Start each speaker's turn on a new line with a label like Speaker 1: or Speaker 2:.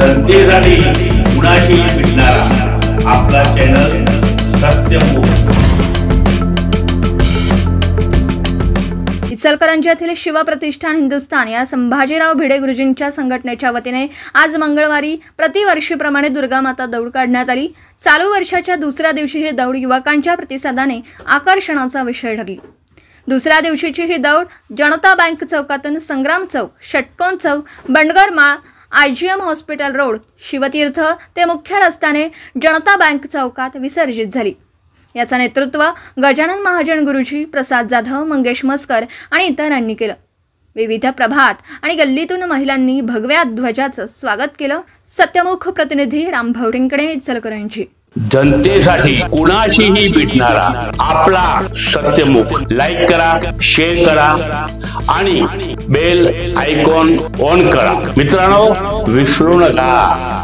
Speaker 1: जनतेसाठी कुणाशी भेटणारा आपला चॅनल सत्यमुख।
Speaker 2: इचलकरंजी येथील शिवप्रतिष्ठान हिंदुस्थान या संभाजीराव भिडे गुरुजींच्या संघटनेच्या वतीने आज मंगळवारी प्रतिवर्षीप्रमाणे दुर्गामाता दौड काढण्यात आली। चालू वर्षाच्या दुसऱ्या दिवशी ही दौड युवकांच्या प्रतिसादाने आकर्षणाचा विषय ठरली। दुसऱ्या दिवशीची ही दौड जनता बँक चौकातून संग्राम चौक, षटकोन चौक, बंडगर माळ, IGM हॉस्पिटल रोड, शिवतीर्थ ते मुख्य रस्त्याने जनता बँक चौकात विसर्जित झाली। याचा नेतृत्व गजानन महाजन गुरुजी, प्रसाद जाधव, मंगेश मस्कर आणि इतरांनी केलं। विविध प्रभात आणि गल्लीतून महिलांनी भगव्या ध्वजाचं स्वागत केलं। सत्यमुख प्रतिनिधी राम भवटिंकडे, इचलकरंजी।
Speaker 1: जनतेसाठी कुणाशीही भेटणारा आपला सत्यमुख। लाईक करा, शेअर करा आणि बेल आयकॉन ऑन करा। मित्रांनो, विसरू नका।